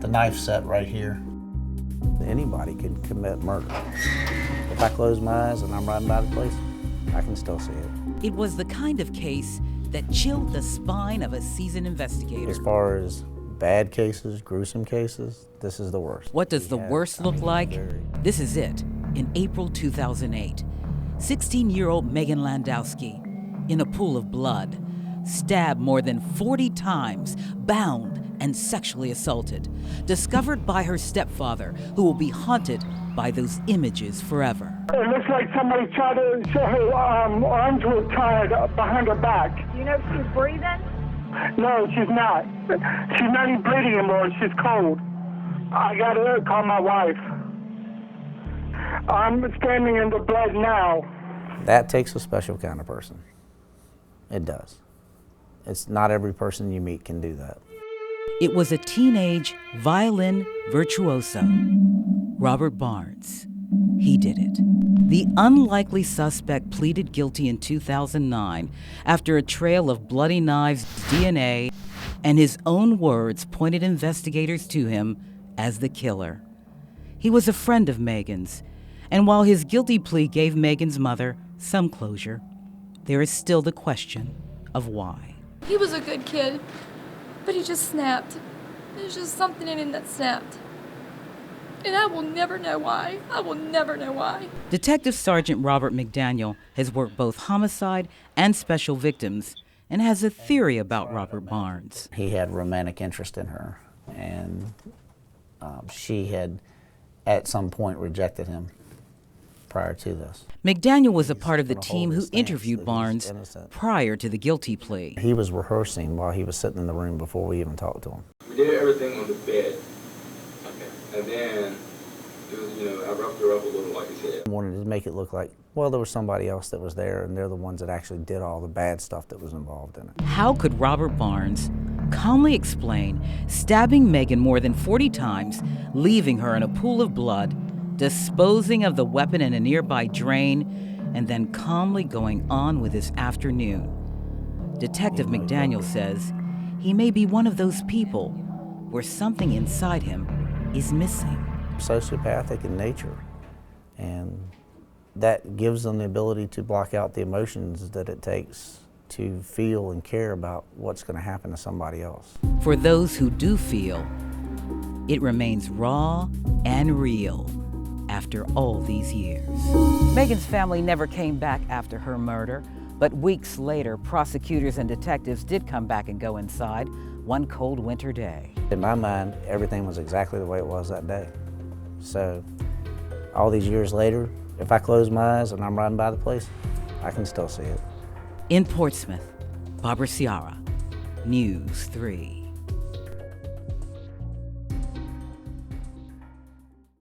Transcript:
The knife set right here. Anybody could commit murder. If I close my eyes and I'm riding by the place, I can still see it. It was the kind of case that chilled the spine of a seasoned investigator. As far as bad cases, gruesome cases, this is the worst. What does the worst look like? This is it, in April 2008. 16-year-old Megan Landowski, in a pool of blood, stabbed more than 40 times, bound and sexually assaulted, discovered by her stepfather, who will be haunted by those images forever. It looks like somebody tried to, her arms were tied behind her back. Do you know if she's breathing? No, she's not. She's not even bleeding anymore. She's cold. I got to call my wife. I'm standing in the blood now. That takes a special kind of person. It does. It's not every person you meet can do that. It was a teenage violin virtuoso, Robert Barnes. He did it. The unlikely suspect pleaded guilty in 2009 after a trail of bloody knives, DNA, and his own words pointed investigators to him as the killer. He was a friend of Megan's, and while his guilty plea gave Megan's mother some closure, there is still the question of why. He was a good kid, but he just snapped. There's just something in him that snapped. And I will never know why. I will never know why. Detective Sergeant Robert McDaniel has worked both homicide and special victims and has a theory about Robert Barnes. He had romantic interest in her, and she had at some point rejected him prior to this. McDaniel was a part of the team who interviewed Barnes prior to the guilty plea. He was rehearsing while he was sitting in the room before we even talked to him. We did everything on the bed. Okay. And then, it was, I roughed her up a little, like I said. I wanted to make it look like, well, there was somebody else that was there, and they're the ones that actually did all the bad stuff that was involved in it. How could Robert Barnes calmly explain stabbing Megan more than 40 times, leaving her in a pool of blood, disposing of the weapon in a nearby drain, and then calmly going on with his afternoon? Detective McDaniel says he may be one of those people where something inside him is missing. Sociopathic in nature, and that gives them the ability to block out the emotions that it takes to feel and care about what's going to happen to somebody else. For those who do feel, it remains raw and real after all these years. Megan's family never came back after her murder, but weeks later, prosecutors and detectives did come back and go inside one cold winter day. In my mind, everything was exactly the way it was that day. So, all these years later, if I close my eyes and I'm riding by the place, I can still see it. In Portsmouth, Barbara Ciara, News 3.